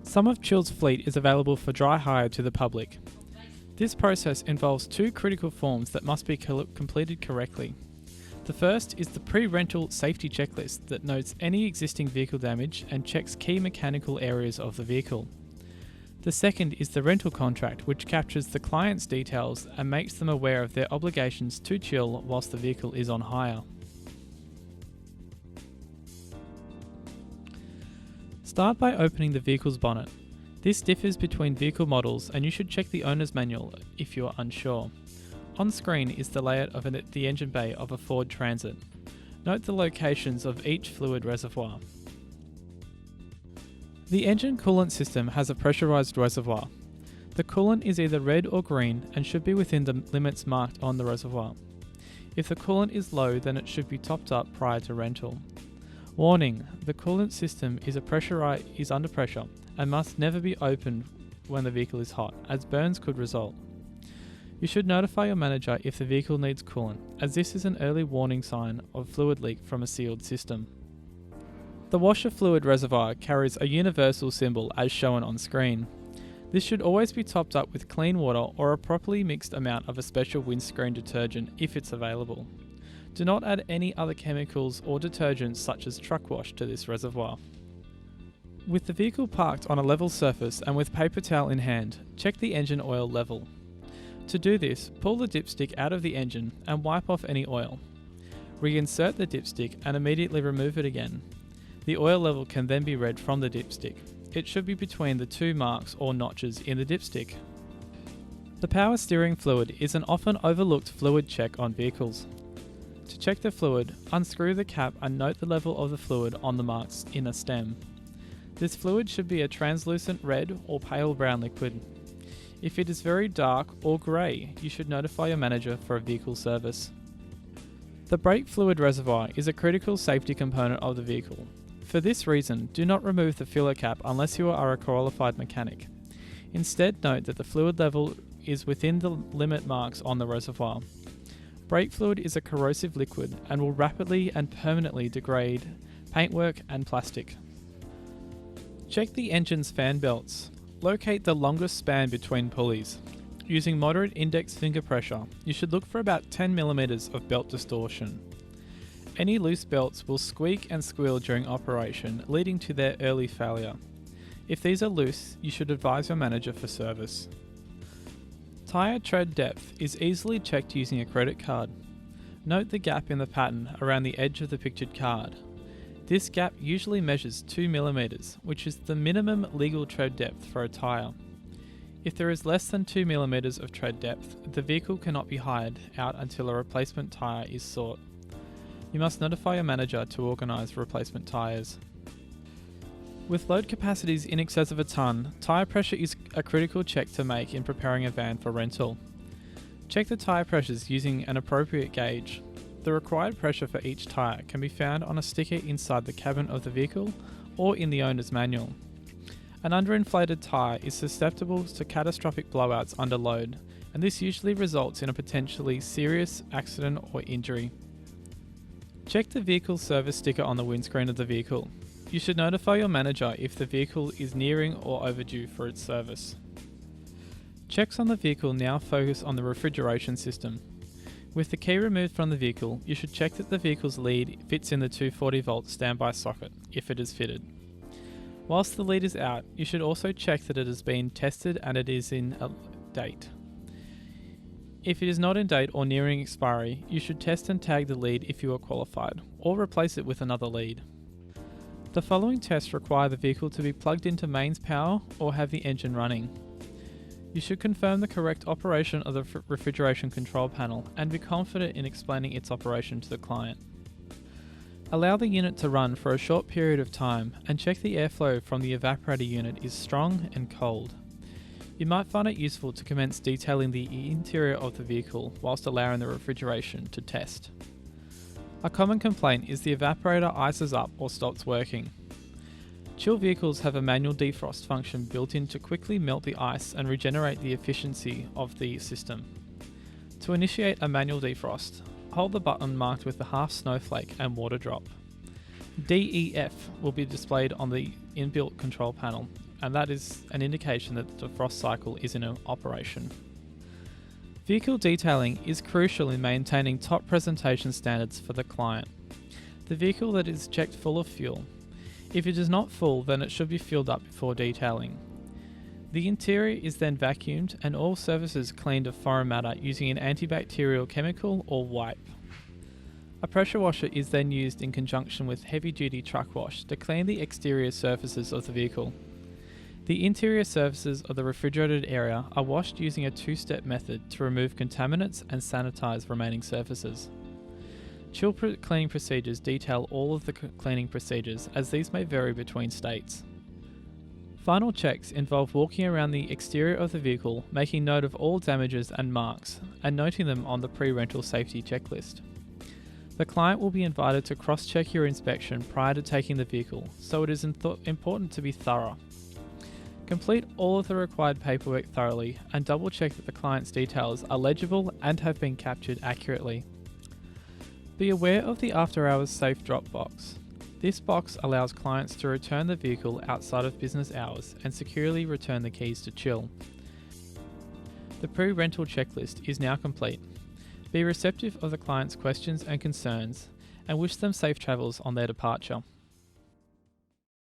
Some of Chill's fleet is available for dry hire to the public. This process involves two critical forms that must be completed correctly. The first is the pre-rental safety checklist that notes any existing vehicle damage and checks key mechanical areas of the vehicle. The second is the rental contract, which captures the client's details and makes them aware of their obligations to Chill whilst the vehicle is on hire. Start by opening the vehicle's bonnet. This differs between vehicle models and you should check the owner's manual if you are unsure. On screen is the layout of the engine bay of a Ford Transit. Note the locations of each fluid reservoir. The engine coolant system has a pressurized reservoir. The coolant is either red or green and should be within the limits marked on the reservoir. If the coolant is low, then it should be topped up prior to rental. Warning: the coolant system is under pressure and must never be opened when the vehicle is hot, as burns could result. You should notify your manager if the vehicle needs coolant, as this is an early warning sign of fluid leak from a sealed system. The washer fluid reservoir carries a universal symbol as shown on screen. This should always be topped up with clean water or a properly mixed amount of a special windscreen detergent if it's available. Do not add any other chemicals or detergents such as truck wash to this reservoir. With the vehicle parked on a level surface and with paper towel in hand, check the engine oil level. To do this, pull the dipstick out of the engine and wipe off any oil. Reinsert the dipstick and immediately remove it again. The oil level can then be read from the dipstick. It should be between the two marks or notches in the dipstick. The power steering fluid is an often overlooked fluid check on vehicles. To check the fluid, unscrew the cap and note the level of the fluid on the marks in a stem. This fluid should be a translucent red or pale brown liquid. If it is very dark or grey, you should notify your manager for a vehicle service. The brake fluid reservoir is a critical safety component of the vehicle. For this reason, do not remove the filler cap unless you are a qualified mechanic. Instead, note that the fluid level is within the limit marks on the reservoir. Brake fluid is a corrosive liquid and will rapidly and permanently degrade paintwork and plastic. Check the engine's fan belts. Locate the longest span between pulleys. Using moderate index finger pressure, you should look for about 10 mm of belt distortion. Any loose belts will squeak and squeal during operation, leading to their early failure. If these are loose, you should advise your manager for service. Tyre tread depth is easily checked using a credit card. Note the gap in the pattern around the edge of the pictured card. This gap usually measures 2 mm, which is the minimum legal tread depth for a tyre. If there is less than 2 mm of tread depth, the vehicle cannot be hired out until a replacement tyre is sought. You must notify your manager to organise replacement tyres. With load capacities in excess of a tonne, tyre pressure is a critical check to make in preparing a van for rental. Check the tyre pressures using an appropriate gauge. The required pressure for each tyre can be found on a sticker inside the cabin of the vehicle or in the owner's manual. An underinflated tyre is susceptible to catastrophic blowouts under load, and this usually results in a potentially serious accident or injury. Check the vehicle service sticker on the windscreen of the vehicle. You should notify your manager if the vehicle is nearing or overdue for its service. Checks on the vehicle now focus on the refrigeration system. With the key removed from the vehicle, you should check that the vehicle's lead fits in the 240 volt standby socket, if it is fitted. Whilst the lead is out, you should also check that it has been tested and it is in date. If it is not in date or nearing expiry, you should test and tag the lead if you are qualified, or replace it with another lead. The following tests require the vehicle to be plugged into mains power or have the engine running. You should confirm the correct operation of the refrigeration control panel and be confident in explaining its operation to the client. Allow the unit to run for a short period of time and check the airflow from the evaporator unit is strong and cold. You might find it useful to commence detailing the interior of the vehicle whilst allowing the refrigeration to test. A common complaint is the evaporator ices up or stops working. Chill vehicles have a manual defrost function built in to quickly melt the ice and regenerate the efficiency of the system. To initiate a manual defrost, hold the button marked with the half snowflake and water drop. DEF will be displayed on the inbuilt control panel. and that is an indication that the defrost cycle is in operation. Vehicle detailing is crucial in maintaining top presentation standards for the client. The vehicle that is checked full of fuel. If it is not full, then it should be filled up before detailing. The interior is then vacuumed and all surfaces cleaned of foreign matter using an antibacterial chemical or wipe. A pressure washer is then used in conjunction with heavy-duty truck wash to clean the exterior surfaces of the vehicle. The interior surfaces of the refrigerated area are washed using a two-step method to remove contaminants and sanitize remaining surfaces. Chill cleaning procedures detail all of the cleaning procedures, as these may vary between states. Final checks involve walking around the exterior of the vehicle, making note of all damages and marks, and noting them on the pre-rental safety checklist. The client will be invited to cross-check your inspection prior to taking the vehicle, so it is important to be thorough. Complete all of the required paperwork thoroughly and double-check that the client's details are legible and have been captured accurately. Be aware of the after-hours safe drop box. This box allows clients to return the vehicle outside of business hours and securely return the keys to Chill. The pre-rental checklist is now complete. Be receptive of the client's questions and concerns, and wish them safe travels on their departure.